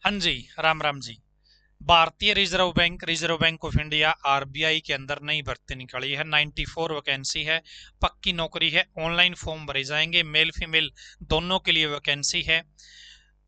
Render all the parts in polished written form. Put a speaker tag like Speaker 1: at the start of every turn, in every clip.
Speaker 1: हाँ जी, राम राम जी। भारतीय reserve bank of India RBI के अंदर नई भर्ती निकली है। 94 वैकेंसी है, पक्की नौकरी है। ऑनलाइन फॉर्म भरे जाएंगे, मेल फीमेल दोनों के लिए वैकेंसी है।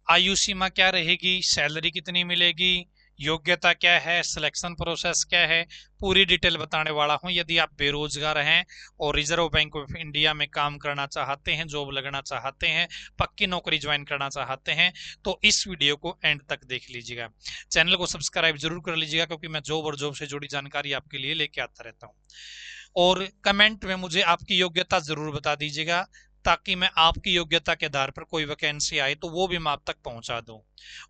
Speaker 1: आयु सीमा क्या रहेगी, सैलरी कितनी मिलेगी, योग्यता क्या है, सिलेक्शन प्रोसेस क्या है, पूरी डिटेल बताने वाला हूं। यदि आप बेरोजगार हैं और रिजर्व बैंक ऑफ इंडिया में काम करना चाहते हैं, जॉब लगना चाहते हैं, पक्की नौकरी ज्वाइन करना चाहते हैं, तो इस वीडियो को एंड तक देख लीजिएगा। चैनल को सब्सक्राइब जरूर कर लीजिएगा, क्योंकि मैं जॉब और जॉब से जुड़ी जानकारी आपके लिए लेके आता रहता हूँ। और कमेंट में मुझे आपकी योग्यता जरूर बता दीजिएगा, ताकि मैं आपकी योग्यता के आधार पर कोई वैकेंसी आए तो वो भी मैं आप तक पहुंचा दूं।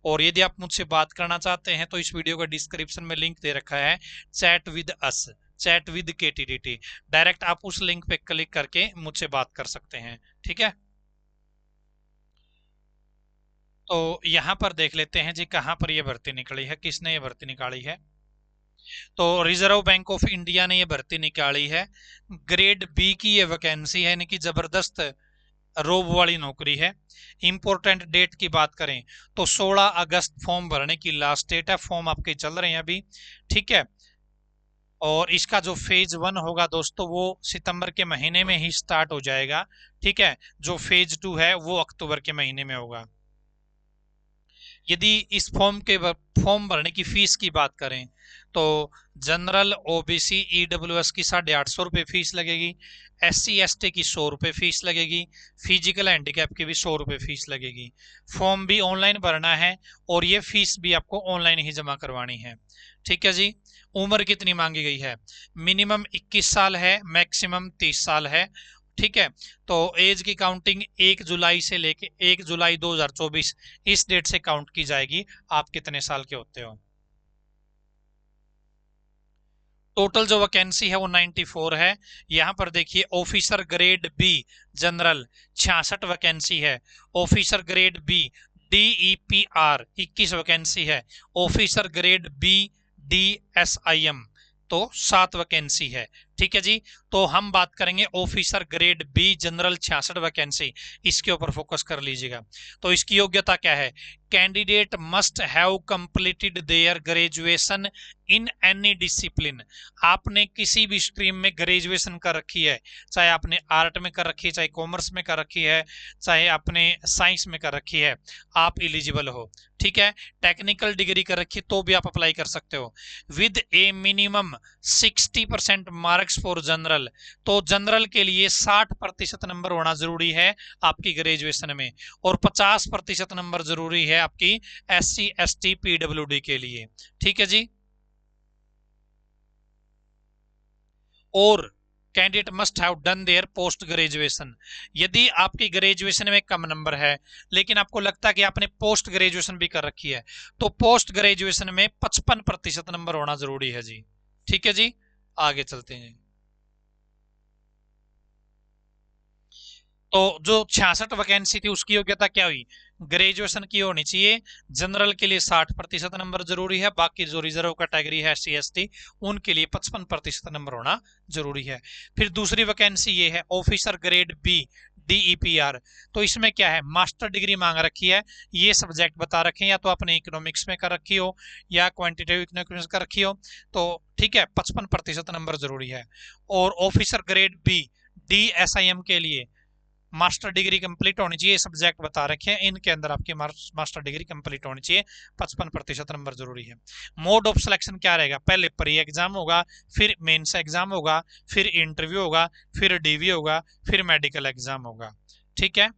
Speaker 1: और यदि आप मुझसे बात करना चाहते हैं तो इस वीडियो का डिस्क्रिप्शन में लिंक दे रखा है, chat with us, chat with KTDT. Direct आप उस लिंक पे क्लिक करके मुझसे बात कर सकते हैं, ठीक है। तो यहां पर देख लेते हैं जी, कहां पर यह भर्ती निकली है, किसने ये भर्ती निकाली है। तो रिजर्व बैंक ऑफ इंडिया ने ये भर्ती निकाली है। ग्रेड बी की ये वैकेंसी है, यानी कि जबरदस्त रोब वाली नौकरी है। इंपॉर्टेंट डेट की बात करें तो 16 अगस्त फॉर्म भरने की लास्ट डेट है। फॉर्म आपके चल रहे हैं अभी, ठीक है। और इसका जो फेज 1 होगा दोस्तों, वो सितंबर के महीने में ही स्टार्ट हो जाएगा, ठीक है। जो फेज 2 है वो अक्टूबर के महीने में होगा। यदि इस फॉर्म भरने की फीस की बात करें तो जनरल, ओबीसी, ईडब्ल्यूएस की 850 रुपये फीस लगेगी। SC ST की 100 रुपये फीस लगेगी। फिजिकल हैंडीकैप की भी 100 रुपये फीस लगेगी। फॉर्म भी ऑनलाइन भरना है और ये फीस भी आपको ऑनलाइन ही जमा करवानी है, ठीक है जी। उम्र कितनी मांगी गई है, मिनिमम 21 साल है, मैक्सिमम 30 साल है, ठीक है। तो एज की काउंटिंग 1 जुलाई से लेके 1 जुलाई 2024 इस डेट से काउंट की जाएगी, आप कितने साल के होते हो। टोटल जो वैकेंसी है वो 94 है। यहां पर देखिए, officer grade B general 66 vacancy है। Officer grade B DEPR 21 vacancy है। ऑफिसर ग्रेड बी DSIM तो 7 वैकेंसी है, ठीक है जी। तो हम बात करेंगे officer grade B general, 66 vacancy, इसके ऊपर फोकस कर लीजिएगा। तो इसकी योग्यता क्या है, candidate must have completed their graduation in any discipline. आपने किसी भी स्ट्रीम में ग्रेजुएशन कर रखी है, चाहे आपने आर्ट में कर रखी है, चाहे कॉमर्स में कर रखी है, चाहे आपने साइंस में कर रखी है, आप इलिजिबल हो, ठीक है। टेक्निकल डिग्री कर रखी तो भी आप अप्लाई कर सकते हो। With A minimum 60% marks for general. तो जनरल के लिए 60% नंबर होना जरूरी है आपकी ग्रेजुएशन में, और 50% नंबर जरूरी है आपकी SC ST PWD के लिए, ठीक है जी। और candidate must have done there post graduation. यदि आपकी ग्रेजुएशन में कम नंबर है, लेकिन आपको लगता है कि आपने पोस्ट ग्रेजुएशन भी कर रखी है, तो पोस्ट ग्रेजुएशन में 55% नंबर होना जरूरी है जी, ठीक है जी। आगे चलते हैं। तो जो 66 वैकेंसी थी उसकी योग्यता क्या हुई, ग्रेजुएशन की होनी चाहिए। जनरल के लिए 60% नंबर जरूरी है, बाकी जो रिजर्व कैटेगरी है SC ST उनके लिए 55% नंबर होना जरूरी है। फिर दूसरी वैकेंसी ये है ऑफिसर ग्रेड बी DEPR। तो इसमें क्या है, मास्टर डिग्री मांग रखी है। ये सब्जेक्ट बता रखे हैं, या तो आपने इकोनॉमिक्स में कर रखी हो या क्वांटिटेटिव इकोनॉमिक्स कर रखी हो, तो ठीक है, 55% नंबर जरूरी है। और ऑफिसर ग्रेड बी DSIM के लिए मास्टर डिग्री कंप्लीट होनी चाहिए। सब्जेक्ट बता रखे हैं, इनके अंदर आपकी मास्टर डिग्री कंप्लीट होनी चाहिए, 55% नंबर जरूरी है। मोड ऑफ सिलेक्शन क्या रहेगा, पहले प्री एग्जाम होगा, फिर मेंस एग्जाम होगा, फिर इंटरव्यू होगा, फिर DV होगा, फिर मेडिकल एग्जाम होगा, ठीक है।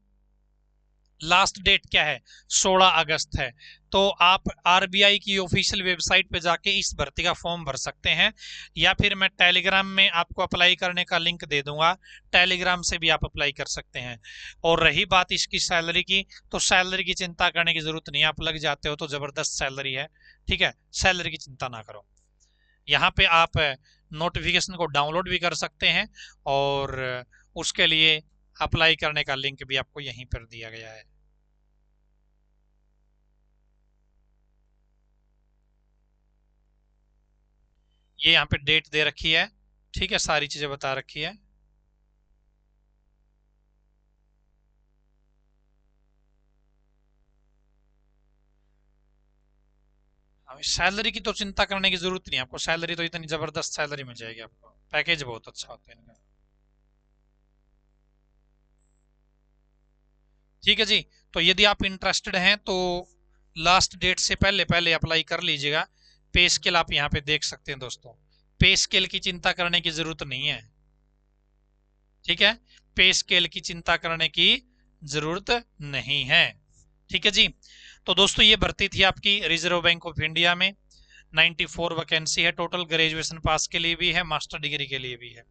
Speaker 1: लास्ट डेट क्या है, 16 अगस्त है। तो आप आरबीआई की ऑफिशियल वेबसाइट पे जाके इस भर्ती का फॉर्म भर सकते हैं, या फिर मैं टेलीग्राम में आपको अप्लाई करने का लिंक दे दूंगा, टेलीग्राम से भी आप अप्लाई कर सकते हैं। और रही बात इसकी सैलरी की, तो सैलरी की चिंता करने की जरूरत नहीं है, आप लग जाते हो तो जबरदस्त सैलरी है, ठीक है। सैलरी की चिंता ना करो। यहाँ पे आप नोटिफिकेशन को डाउनलोड भी कर सकते हैं, और उसके लिए अप्लाई करने का लिंक भी आपको यहीं पर दिया गया है। ये यहाँ पे डेट दे रखी है, ठीक है, सारी चीजें बता रखी है। सैलरी की तो चिंता करने की जरूरत नहीं, आपको सैलरी तो इतनी जबरदस्त सैलरी मिल जाएगी, आपको पैकेज बहुत अच्छा होता है इनका। ठीक है जी। तो यदि आप इंटरेस्टेड हैं तो लास्ट डेट से पहले पहले अप्लाई कर लीजिएगा। पे स्केल आप यहाँ पे देख सकते हैं दोस्तों, पे स्केल की चिंता करने की जरूरत नहीं है। ठीक है, पे स्केल की चिंता करने की जरूरत नहीं है। ठीक है जी। तो दोस्तों ये भर्ती थी आपकी रिजर्व बैंक ऑफ इंडिया में। 94 वैकेंसी है टोटल, ग्रेजुएशन पास के लिए भी है, मास्टर डिग्री के लिए भी है।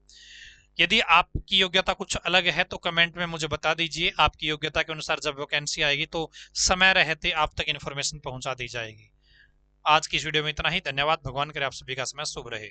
Speaker 1: यदि आपकी योग्यता कुछ अलग है तो कमेंट में मुझे बता दीजिए, आपकी योग्यता के अनुसार जब वैकेंसी आएगी तो समय रहते आप तक इन्फॉर्मेशन पहुंचा दी जाएगी। आज की इस वीडियो में इतना ही, धन्यवाद। भगवान करे आप सभी का समय शुभ रहे।